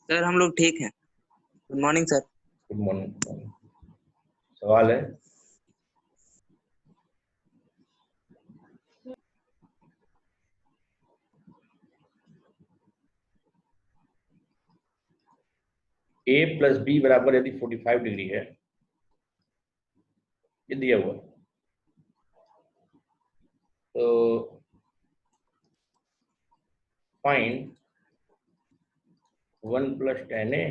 Sir हम लोग ठीक हैं। Good morning sir. Good morning. सवाल है a प्लस बी बराबर यदि 45 डिग्री है, ये दिया हुआ तो find 1 plus ten a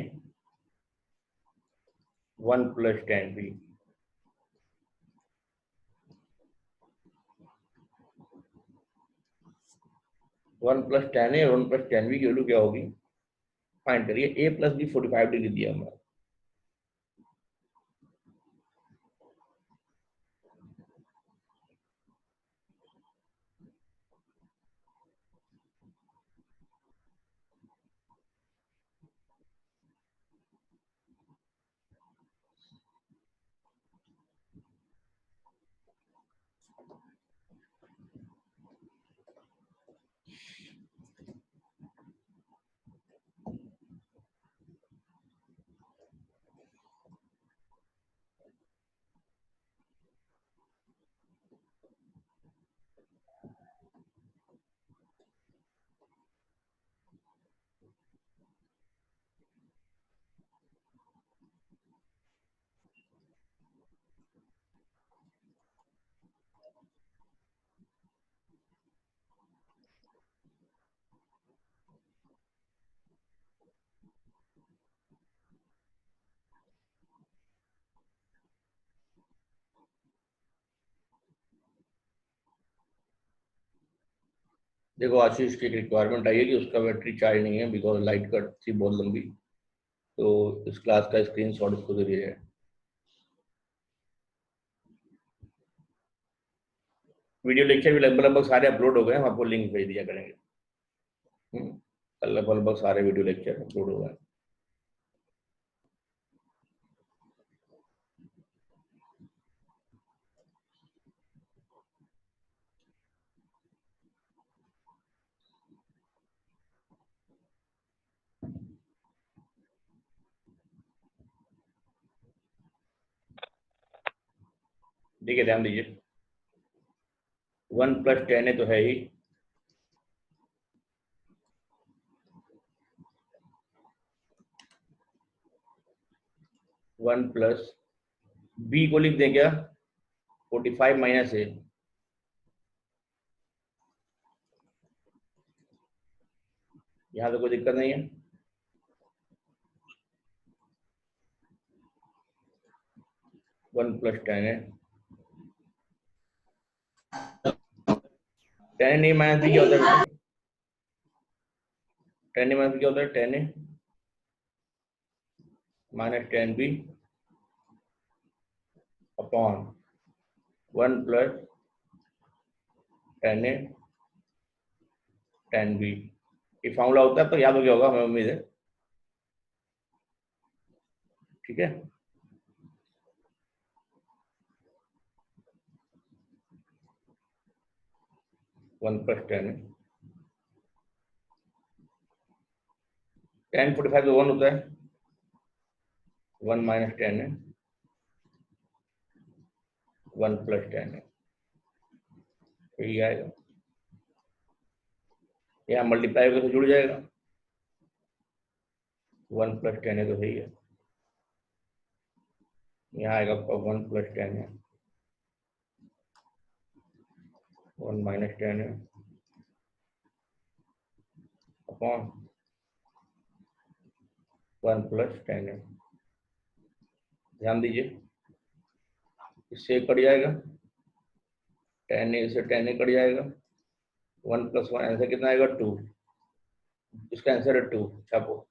1 plus ten b. One plus ten a 1 plus ten b की वैल्यू क्या होगी, फाइंड करिए। a प्लस बी 45 डिग्री दिया हमारा। देखो आशीष की एक रिक्वायरमेंट आई है कि उसका बैटरी चार्ज नहीं है बिकॉज लाइट कट थी बहुत लंबी, तो इस क्लास का स्क्रीनशॉट इसको दे दिया है। वीडियो लेक्चर भी लगभग सारे अपलोड हो गए, हम आपको लिंक भेज दिया करेंगे। कल लगभग सारे वीडियो लेक्चर अपलोड हो गए। देखिए ध्यान दीजिए, 1 प्लस टेन ए तो है ही, वन प्लस बी को लिख दें क्या, 45 माइनस ए। यहाँ तो कोई दिक्कत नहीं है। वन प्लस टेन है, टेन ए माइनस बी क्या होता है बेटा, टेन ए माइनस बी क्या होता है, ten a minus ten b upon 1 plus ten a ten b. ये फॉर्मूला होता है तो याद हो गया होगा, हमें उम्मीद है। ठीक है, वन प्लस टेन है, टेन 45 तो वन होता है, वन माइनस टेन है, वन प्लस टेन है, यही आएगा। यहाँ मल्टीप्लाई करके जुड़ जाएगा, वन प्लस टेन है तो सही है। यहाँ आएगा आपका वन प्लस टेन है, वन माइनस टेन है अपॉन वन प्लस टेन है। ध्यान दीजिए, इससे कट जाएगा, टेन ए से टेन ए कट जाएगा, वन प्लस वन आंसर कितना आएगा, टू। इसका आंसर है टू, छापो।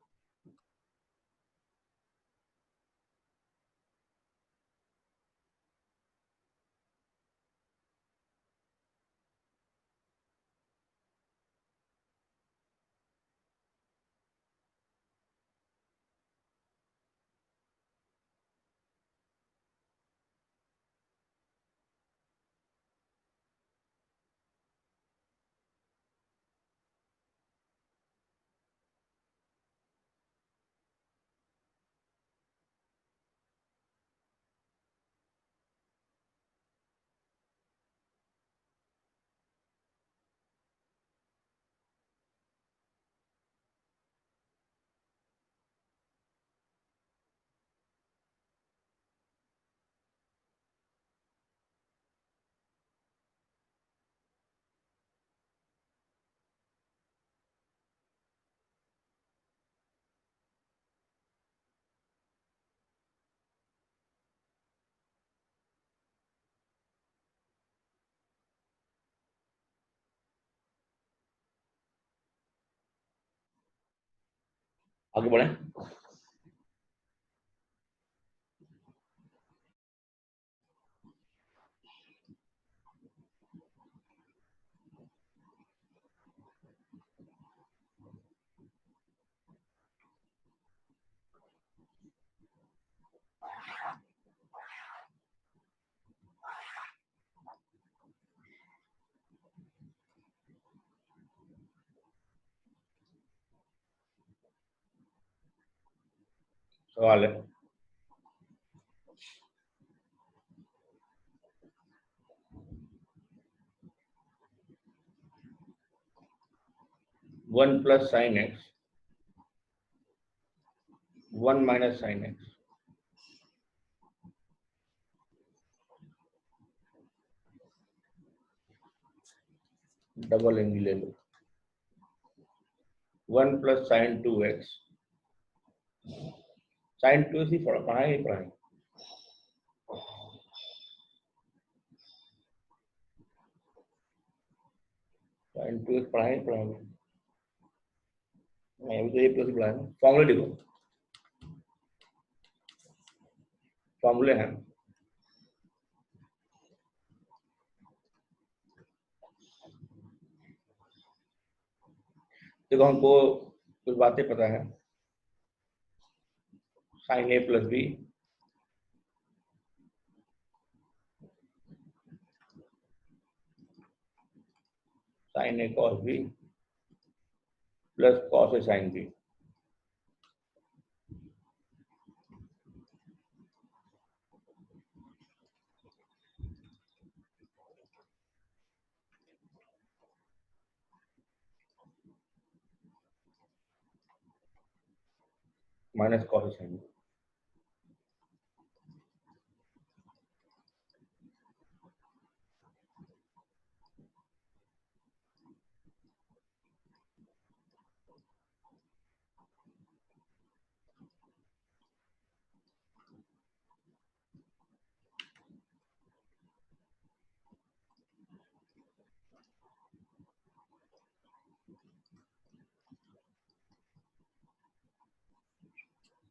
आगे बढ़े। सवाल है, one plus sine x, one minus sine x, double angle ले लो। One plus sine two x, sine two ही पढ़ाए पढ़ाए। साइन टू एक्स पढ़ाए पढ़ाएंगे, मैं अभी तो ये प्लस पढ़ाया। फॉर्मूले लिखो, फॉर्मूले हैं। देखो हमको कुछ बातें पता है, sign A plus B sign A cos b plus cos A sine B, minus cos A sine B.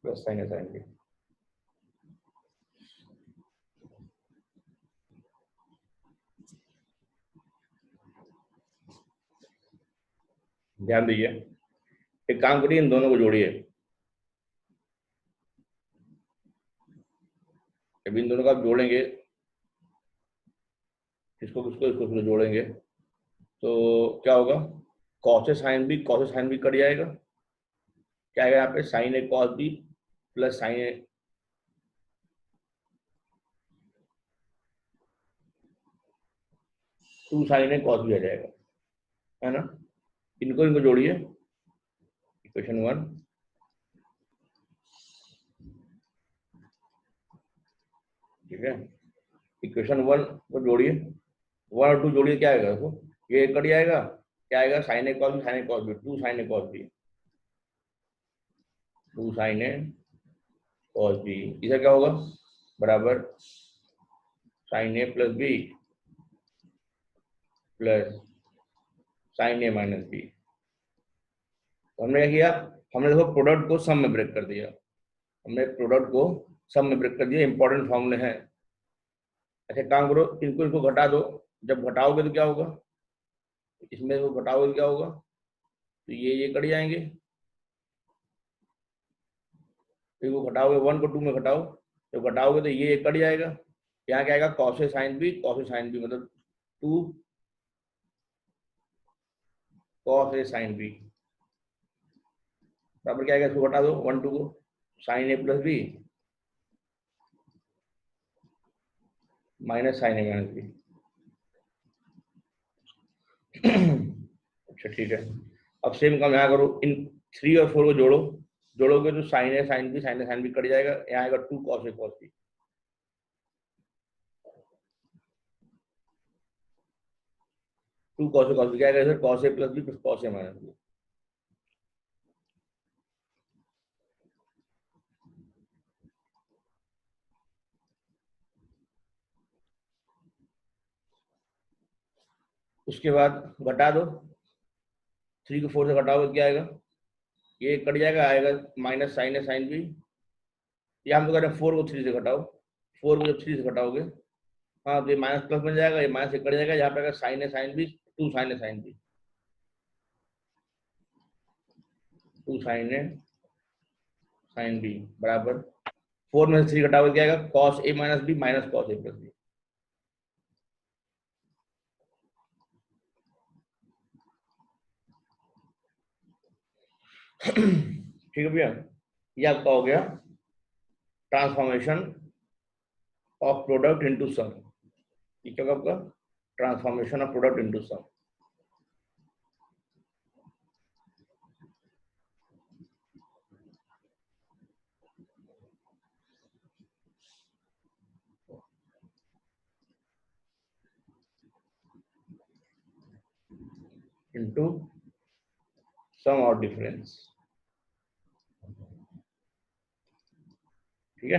Plus sine A sine B. ध्यान दीजिए, एक काम करिए, इन दोनों को जोड़िए। जब इन दोनों को आप जोड़ेंगे, इसको किसको इसको इसको जोड़ेंगे, तो क्या होगा, कॉस ए साइन बी कट जाएगा। क्या आएगा यहाँ पे, sine A cos b plus sine a, two sine A cos b आ जाएगा, है ना। इनको इनको जोड़िए, इक्वेशन वन, ठीक है। इक्वेशन वन को जोड़िए, वन और टू जोड़िए, क्या आएगा देखो, ये कट जाएगा। क्या आएगा, साइन ए कॉस बी, टू साइन ए कॉस बी, टू साइन ए कॉस बी, इधर क्या होगा, बराबर sine A plus B plus sine A minus B. तो हमने क्या किया, हमने देखो प्रोडक्ट को सम में ब्रेक कर दिया, हमने प्रोडक्ट को सम में ब्रेक कर दिया, इंपॉर्टेंट फॉर्मूले हैं। अच्छा काम करो, इनको इनको घटा दो, जब घटाओगे तो क्या होगा, इसमें वो घटाओगे तो क्या होगा, तो ये कट जाएंगे। फिर वो घटाओगे, वन को टू में घटाओ, जब घटाओगे तो ये कट जाएगा। यहाँ क्या आएगा, कॉस ए साइन बी, मतलब टू कॉस ए साइन बी बराबर क्या आएगा, इसको घटा दो, वन टू को, sine A plus B minus sine A minus B. अच्छा ठीक है, अब सेम काम यहाँ करो, इन थ्री और फोर को जोड़ो, जोड़ोगे तो sine A sine B cut जाएगा। यहाँ आएगा two cos A cos B, two cos A cos B क्या आएगा इधर, कॉस ए प्लस बी प्लस कॉस ए माइनस बी। उसके बाद घटा दो, थ्री को फोर से घटाओगे क्या आएगा, ये कट जाएगा, आएगा माइनस साइन है साइन बी। या हम तो कह रहे हैं 4 को 3 से घटाओ, 4 को जब 3 से घटाओगे हाँ तो ये माइनस प्लस बन जाएगा, ये माइनस से कट जाएगा, यहाँ पे आएगा साइन है साइन बी, 2 साइन है साइन बी, 2 साइन है साइन बी बराबर 4 में से 3 घटाओगे क्या आएगा, कॉस ए माइनस बी माइनस कॉस ए प्लस बी। ठीक है भैया, ये आपका हो गया transformation of product into sum. ये क्या होगा आपका, transformation of product into sum. Into sum और डिफरेंस। ठीक है,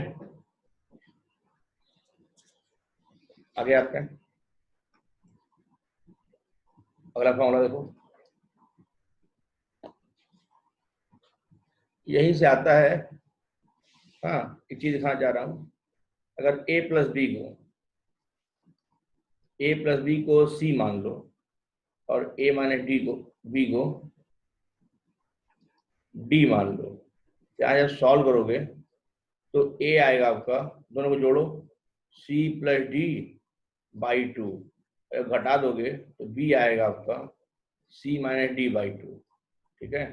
आगे आपका अगला फॉर्मूला देखो, यहीं से आता है। हाँ एक चीज दिखाना चाह रहा हूं, अगर a प्लस बी को c मान लो और a माइनस b को d मान लो, यहाँ जब सॉल्व करोगे तो a आएगा आपका, दोनों को जोड़ो c प्लस डी बाई 2, घटा दोगे तो b आएगा आपका c माइनस डी बाई 2। ठीक है,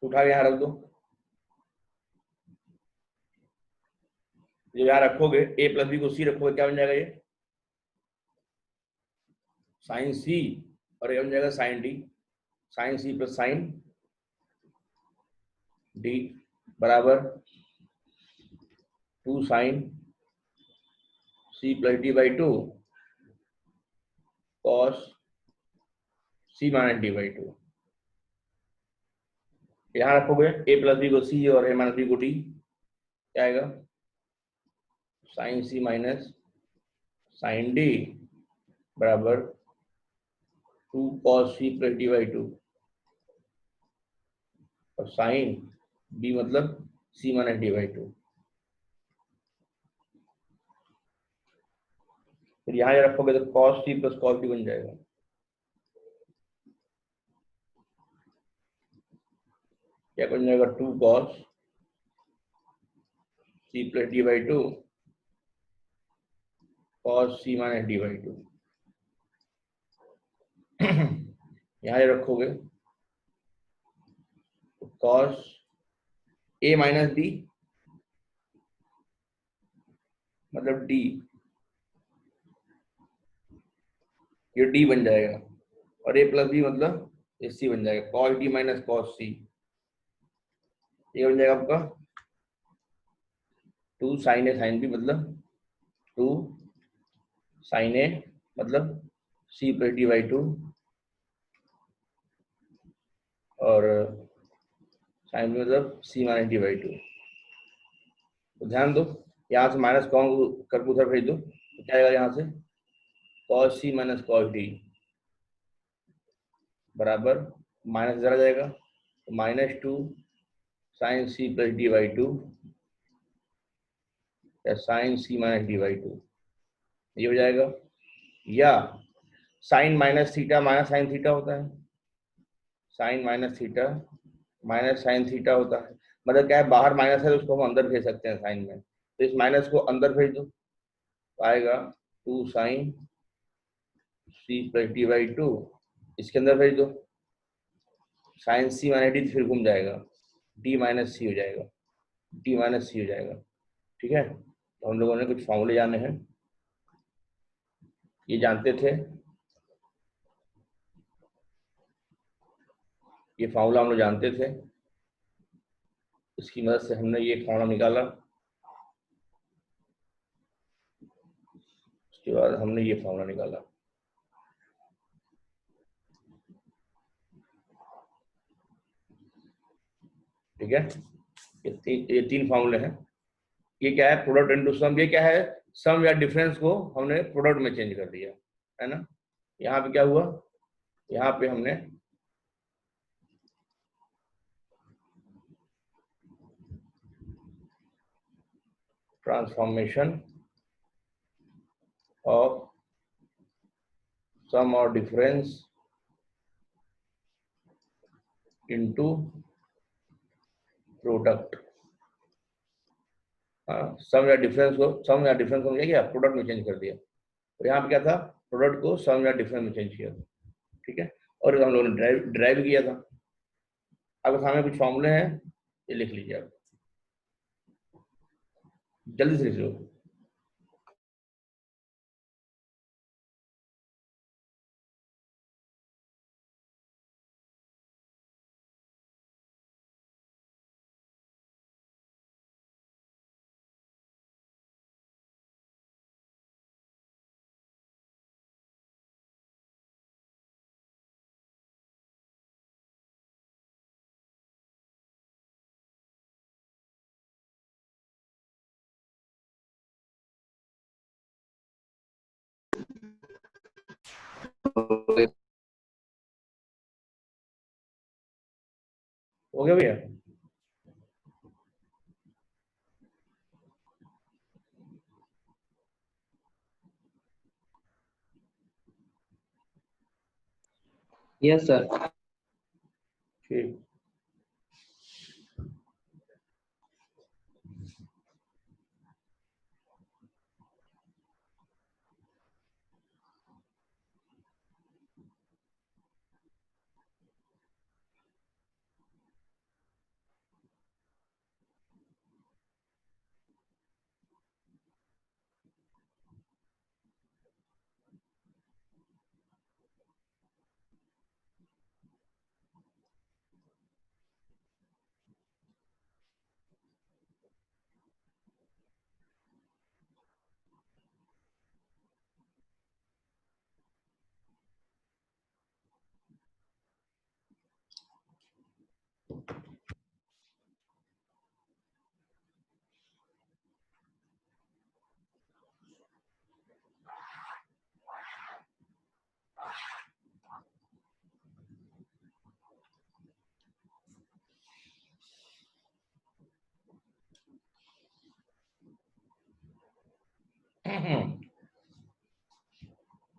उठा के यहाँ रख दो, जब यहाँ रखोगे a प्लस बी को c रखोगे क्या बन जाएगा, ये साइन c और ये बन जाएगा sine D, sine c plus sine D बराबर 2 sine c plus D by 2 cos c minus D by 2। यहाँ रखोगे a प्लस बी को c और a माइनस बी को d, क्या आएगा sine c minus sine D बराबर 2 cos c plus D by 2 और साइन b मतलब c माइनस डी बाई 2। फिर यहाँ रखोगे तो cos c plus cos D बन जाएगा। क्या बन जाएगा 2 cos c plus D by 2 cos c minus D by 2। यहाँ रखोगे तो कॉस a माइनस डी मतलब d, ये d बन जाएगा और a प्लस बी मतलब ये c बन जाएगा, कॉस डी माइनस कॉस सी, ये बन जाएगा आपका 2 साइन ए साइन बी मतलब 2 साइन ए मतलब c प्लस डी बाई 2 और साइन बी मतलब c माइनस डी बाई 2। तो ध्यान दो, यहाँ से माइनस कॉन करके उधर भेज दो तो क्या आएगा, यहाँ से cos C minus cos D बराबर माइनस जरा जाएगा तो minus 2 sine C plus D by 2 या sine C minus D by 2, ये हो जाएगा। या sine minus theta minus sine theta होता है, sine minus theta minus sine theta होता है, मतलब क्या है बाहर माइनस है तो उसको हम अंदर भेज सकते हैं साइन में, तो इस माइनस को अंदर भेज दो तो आएगा 2 sine C plus D by 2, इसके अंदर भेज दो साइन सी माइनस डी, फिर घूम जाएगा डी माइनस सी हो जाएगा, डी माइनस सी हो जाएगा। ठीक है, तो हम लोगों ने कुछ फॉर्मूले जाने हैं, ये जानते थे, ये फॉर्मूला हम लोग जानते थे, इसकी मदद से हमने ये फॉर्मूला निकाला, उसके बाद हमने ये फॉर्मूला निकाला। ठीक है, ये तीन फॉर्मूले हैं। ये क्या है, प्रोडक्ट इनटू सम, ये क्या है सम या डिफरेंस को हमने प्रोडक्ट में चेंज कर दिया है ना। यहाँ पे क्या हुआ, यहाँ पे हमने ट्रांसफॉर्मेशन ऑफ सम और डिफरेंस इनटू प्रोडक्ट, सम या डिफरेंस को क्या किया, प्रोडक्ट में चेंज कर दिया। और यहाँ पे क्या था, प्रोडक्ट को सम या डिफरेंस में चेंज किया था, ठीक है। और हम लोगों ने ड्राइव किया था। अब सामने कुछ फॉर्मूले हैं, ये लिख लीजिए आप, जल्दी से लिख लो। हो गया भैया? Yes sir. ठीक,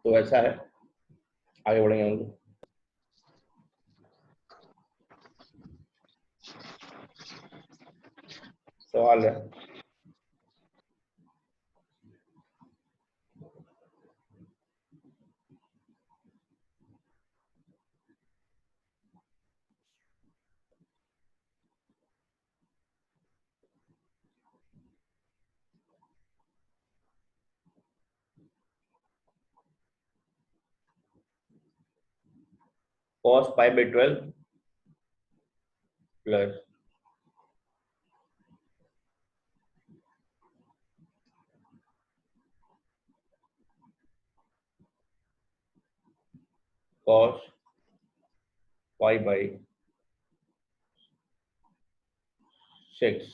तो ऐसा है, आगे बढ़ेंगे हम लोग। सवाल है, cos pi by 12 plus cos pi by 6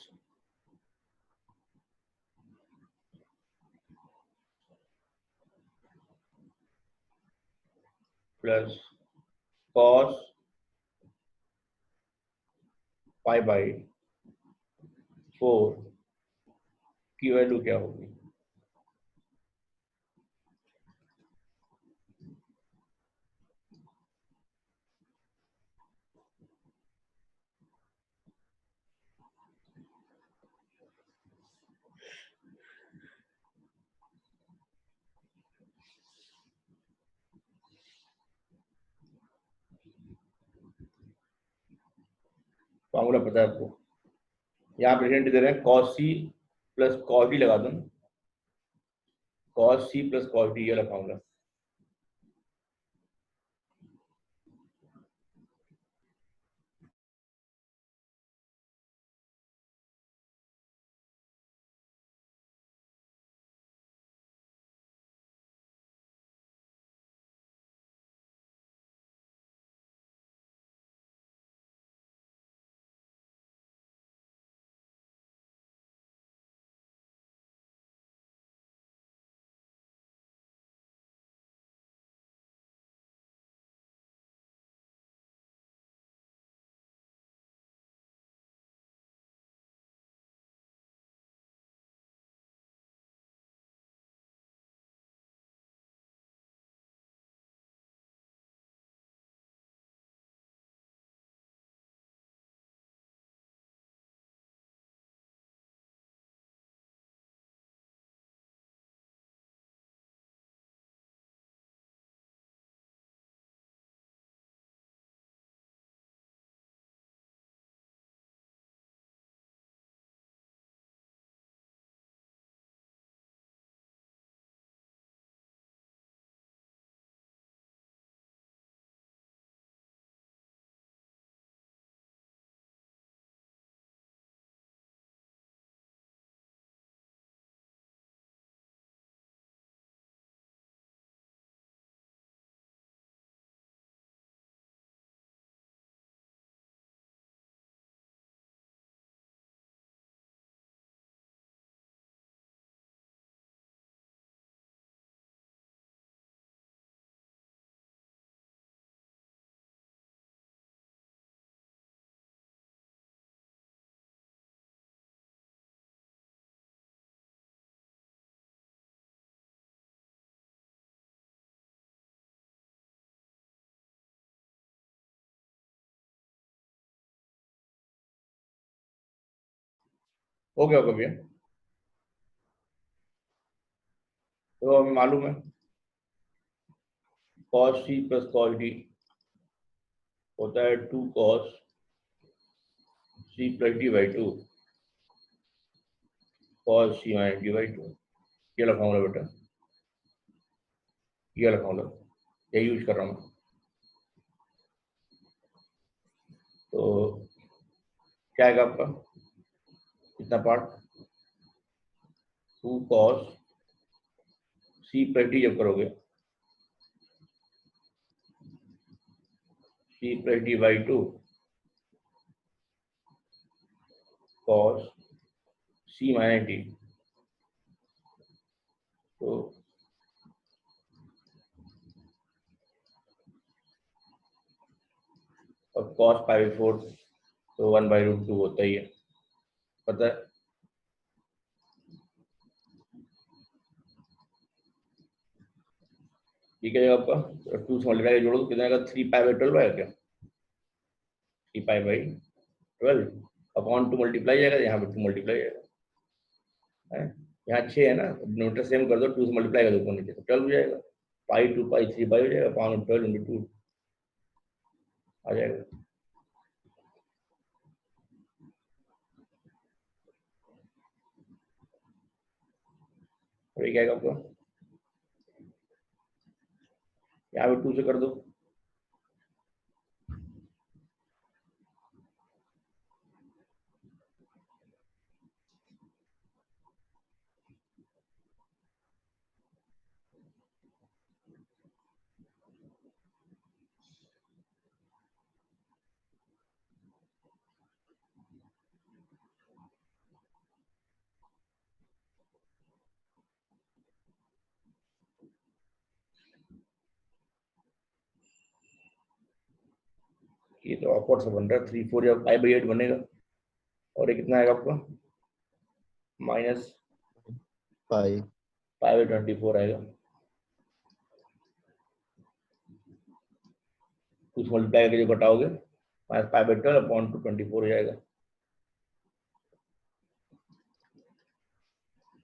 plus cos pi by 4 की वैल्यू क्या होगी? फॉर्मूला पता है आपको? यहाँ पे हिंट दे रहे हैं, cos c plus cos d लगा दो, cos c plus cos d, ये वाला फॉर्मूला। हो गया भैया। तो हमें मालूम है cos c plus cos d होता है 2 cos c plus d by 2 cos c minus d by 2। ये लिखाऊंगा बेटा, ये लिखाऊंगा, यही यूज कर रहा हूँ। तो क्या आएगा आपका कितना part, 2 cos c plus d जब करोगे c plus d by 2 cos c minus d। तो और cos पाई 4 तो 1/√2 होता ही है, पता है। ठीक है, आपका 2 से मल्टीप्लाई जोड़ो तो कितना आएगा, 3 पाई बाई 12 आएगा क्या, 3 पाई बाई 12 अपॉन 2 मल्टीप्लाई जाएगा, यहाँ पे 2 मल्टीप्लाई जाएगा है, यहाँ 6 है ना, नोटर सेम कर दो, 2 से मल्टीप्लाई कर दो नीचे तो 12 हो जाएगा, पाई 2 पाई 3 पाई हो जाएगा, अपॉन 12 इंटू 2 आ जाएगा। और ये क्या आएगा आपका, यहाँ पे 2 से कर दो, ये तो ऑकवर्ड से बन रहा है, 3 4 या पाई बाई 8 बनेगा। और ये कितना आएगा आपका, माइनस पाई पाई बाई 24 आएगा, 2 से मल्टीप्लाई करके जो घटाओगे माइनस पाई बाई 12 अपॉन 24 हो जाएगा।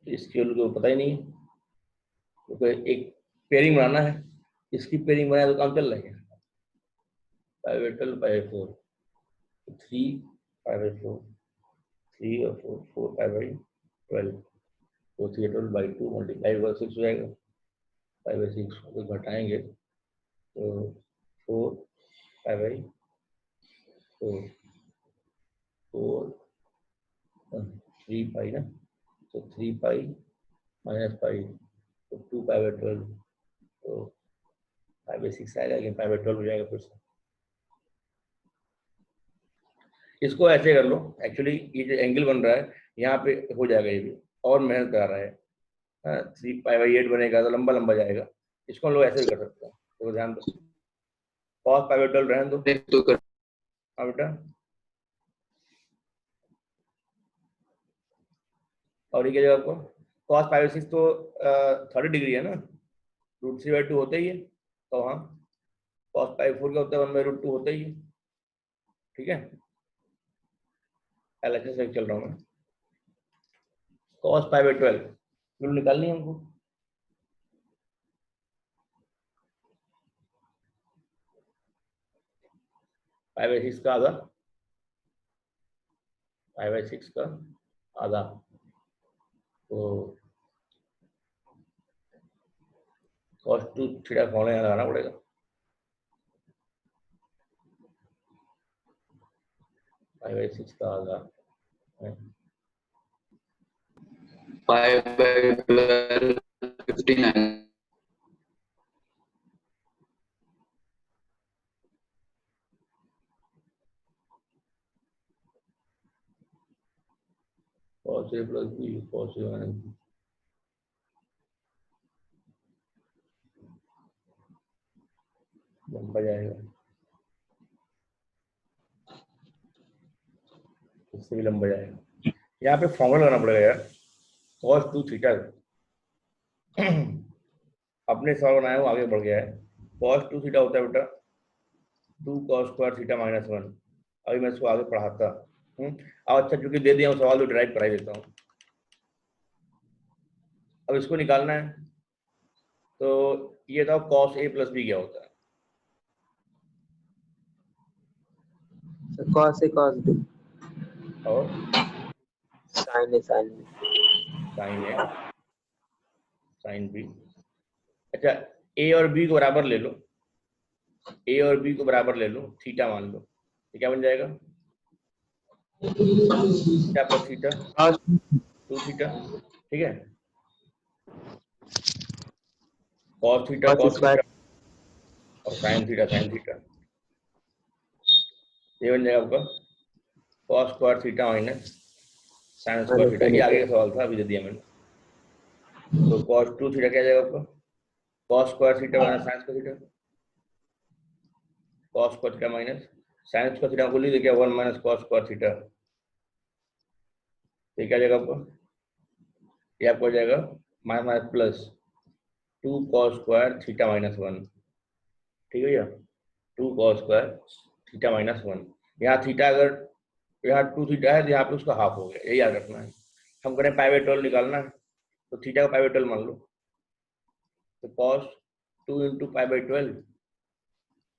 इसके लिए तो पता ही नहीं है, तो एक पेयरिंग बनाना है, इसकी पेयरिंग बनाया तो काम चल रहा है, pi by 12 pi by 4 3 pi by 4 3 और 4 4 पाई बाई 12 तो 3 12 बाई 2 मल्टीप्लाई 6 हो जाएगा, पाई बाई 6 को घटाएंगे तो 4 पाई बाई 4 4 3 पाई ना, तो 3 पाई माइनस पाई तो 2 पाई बाई 12 तो पाई बाई 6 आएगा, लेकिन पाई बाई 12 हो जाएगा फिर से। इसको ऐसे कर लो, एक्चुअली ये जो एंगल बन रहा है यहाँ पे हो जाएगा, ये भी और मेहनत कर रहा है, 3 पाई बाई 8 बनेगा तो लंबा लंबा जाएगा, इसको हम लोग ऐसे भी कर सकते हैं, तो ध्यान दो, cos पाई बाई 12 रहने दो। हाँ बेटा, और ये क्या जाएगा आपको, cos पाई बाई 6 तो 30 डिग्री है ना, √3/2 होता ही है, तो हाँ cos पाई 4 क्या होता है, 1/√2 होता ही है। ठीक है, LHS से चल रहा हूँ मैं, cos पाई बाई 12 रूल निकालनी है हमको, पाई बाई 6 का आधा, पाई बाई 6 का आधा, तो cos 2 थीटा फॉर्मूला यहाँ लगाना पड़ेगा, पाई बाई 6 का आधा है, 5/12 59 cos A plus B cos A minus B, लंबा जाएगा, इससे भी लंबा जाएगा, यहाँ पे फॉर्मूला लगाना पड़ेगा यार, cos 2 थीटा अपने सवाल बनाया वो आगे बढ़ गया है, cos 2 थीटा होता है बेटा 2 cos स्क्वायर थीटा माइनस 1, अभी मैं इसको आगे पढ़ाता अब अच्छा चूंकि दे दिया हूं सवाल तो ड्राइव करा ही देता हूँ। अब इसको निकालना है तो ये था cos a प्लस बी क्या होता है? cos a cos b और sin a sin b sin a sin b। अच्छा a और b को बराबर ले लो, a और b को बराबर ले लो, थीटा मान लो, तो क्या बन जाएगा? Theta plus theta cos 2 theta, ठीक है। cos theta cos cos square theta और sin थीटा, ये बन जाएगा आपका cos square theta minus sin square theta. ये आगे का सवाल था, अभी दे दिया मैंने। तो cos 2 थीटा क्या जाएगा आपका? cos square theta minus sin square theta, cos square theta minus sin square theta को लिख दे क्या 1 माइनस cos स्क्वायर थीटा, तो क्या जाएगा आपका? ये आपको हो जाएगा minus minus plus 2 cos square theta minus 1, ठीक है भैया। 2 cos स्क्वायर थीटा माइनस 1, यहाँ थीटा अगर यहाँ 2 थीटा है तो यहाँ पे उसका हाफ हो गया, यही याद रखना है। हम करें पाई बाई 12 निकालना है तो थीटा का पाई बाई 12 मान लो, तो cos 2 इंटू पाई बाई 12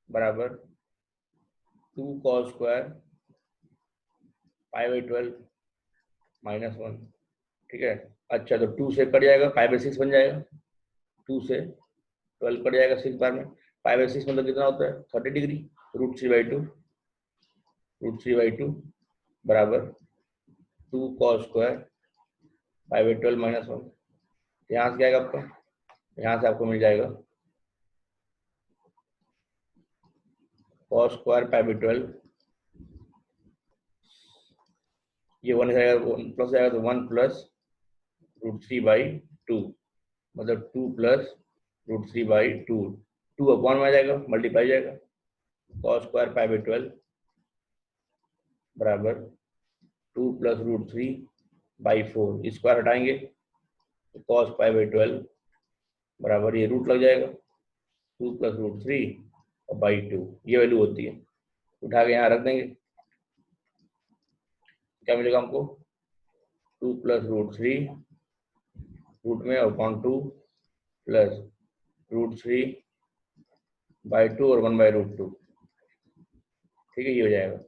बराबर 2 cos square pi by 12 minus 1, ठीक है। अच्छा तो 2 से कट जाएगा, पाई बाई 6 बन जाएगा, 2 से 12 कट जाएगा 6 बार में, पाई बाई 6 मतलब कितना होता है 30 डिग्री, √3/2 बराबर 2 cos square pi by 12 minus 1। यहाँ से क्या आएगा आपका? यहाँ से आपको मिल जाएगा cos स्क्वायर पाई बाई 12, ये 1 जाएगा, 1 प्लस जाएगा तो 1 प्लस √3/2 मतलब 2 प्लस √3/2, 2 अपॉन में आ जाएगा, मल्टीप्लाई जाएगा, cos स्क्वायर पाई बाई 12 बराबर 2 प्लस √3/4, स्क्वायर हटाएंगे तो cos पाई बाई 12 बराबर ये रूट लग जाएगा 2 प्लस √3 और बाई 2, ये वैल्यू होती है, उठा के यहाँ रख देंगे, क्या मिलेगा हमको? 2 प्लस √3 रूट में अपॉन 2 प्लस √3/2 और 1/√2, ठीक है, ये हो जाएगा।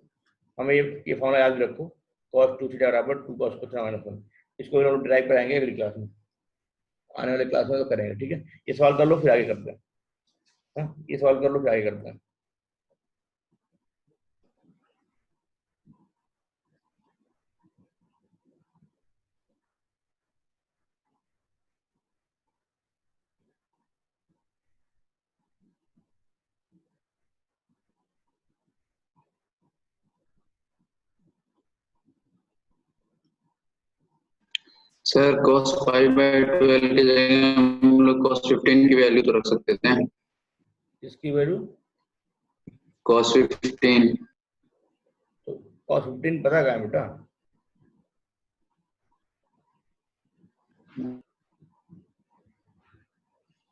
हमें ये फॉर्मूला याद रखो, cos 2 थीटा बराबर 2 cos थीटा माइनस 1, इसको हम लोग ड्राइव कराएंगे अगली क्लास में, आने वाले क्लास में तो करेंगे, ठीक है। ये सवाल कर लो फिर आगे करते हैं, हाँ ये सवाल कर लो फिर आगे करते हैं। सर cos 5/12 की जगह हम लोग cos 15 की वैल्यू तो रख सकते थे। इसकी वैल्यू cos 15 तो cos 15 पता क्या है बेटा?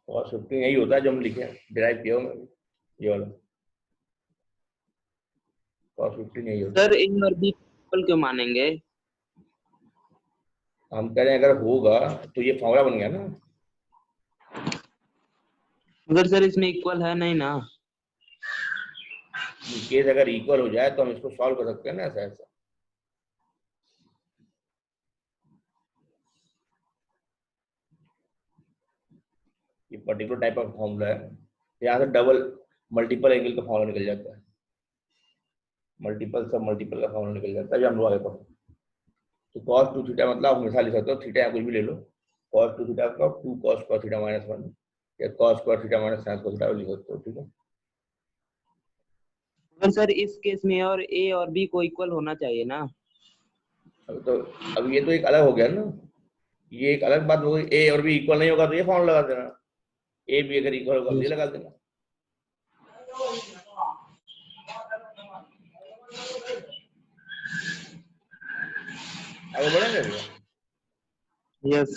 cos 15 यही होता है जो हम लिखे डिराइव किया हूँ ये वाला, cos 15 यही होता है। सर a और b इक्वल क्यों मानेंगे? हम कह रहे हैं अगर होगा तो ये फॉर्मूला बन गया ना, मगर सर इसमें इक्वल है नहीं ना। इन केस अगर इक्वल हो जाए तो हम इसको सॉल्व कर सकते हैं ना, ऐसा ऐसा। ये पर्टिकुलर टाइप ऑफ फॉर्मूला है, यहाँ से डबल मल्टीपल एंगल का फॉर्मूला निकल जाता है, मल्टीपल सब मल्टीपल का फॉर्मूला निकल जाता है, जो हम लोग आगे पढ़ो। तो cos 2 थीटा मतलब आप हमेशा लिख सकते हो, थीटा या कुछ भी ले लो, cos 2 थीटा का 2 cos स्क्वायर थीटा माइनस 1 या cos square theta minus sin square theta लिख सकते हो, ठीक है। मगर सर इस केस में और a और b को इक्वल होना चाहिए ना। अब ये तो एक अलग हो गया ना, ये एक अलग बात हो गई, ए और बी इक्वल नहीं होगा तो ये फॉर्मूला लगा देना, ए बी अगर इक्वल होगा तो ये लगा देना। आगे बढ़ेंगे भैया? यस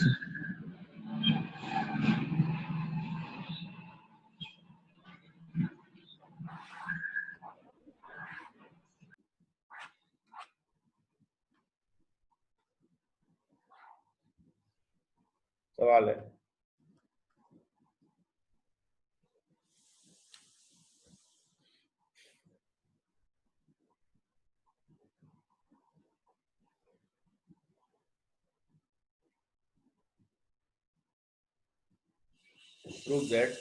सवाल है। Prove that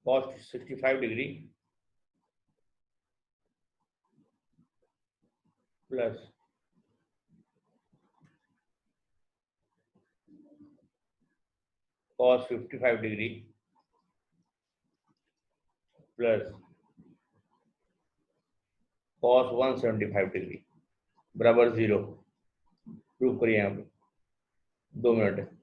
cos 65 degree plus cos 55 degree plus cos 175 degree बराबर 0। प्रूव करिए यहाँ पे, 2 मिनट है।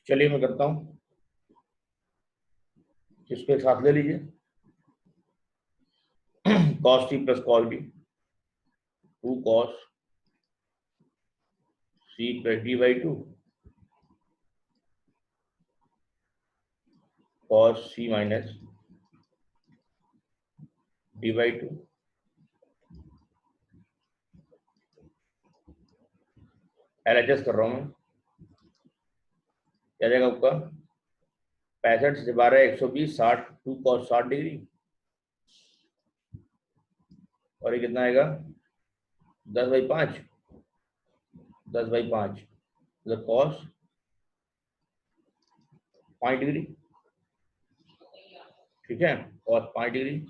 चलिए मैं करता हूँ, इसको एक साथ ले लीजिए। cos t plus cos b, 2 cos c plus d by 2 cos c minus d by 2 LHS कर रहा हूँ मैं। क्या जाएगा आपका 65 से 12 120 60 2 cos 60 डिग्री और ये कितना आएगा 10/5 10/5 मतलब cos 5 डिग्री। ठीक है, cos 5 डिग्री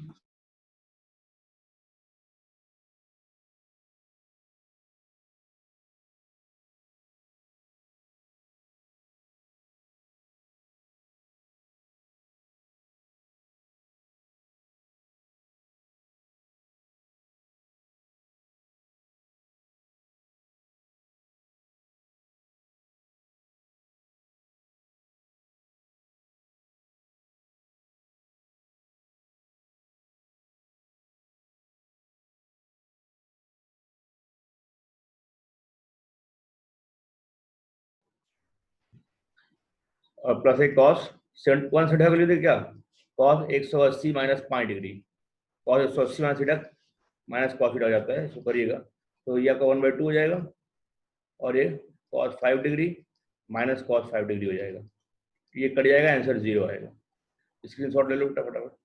और प्लस एक cos 170 का वैल्यू क्या cos 180 minus 5 degree cos 180 minus theta minus cos theta हो जाता है, इसको करिएगा तो ये आपका 1/2 हो जाएगा और ये cos 5 degree minus cos 5 degree हो जाएगा, ये कट जाएगा, आंसर 0 आएगा। स्क्रीनशॉट ले लो बेटा फटाफट।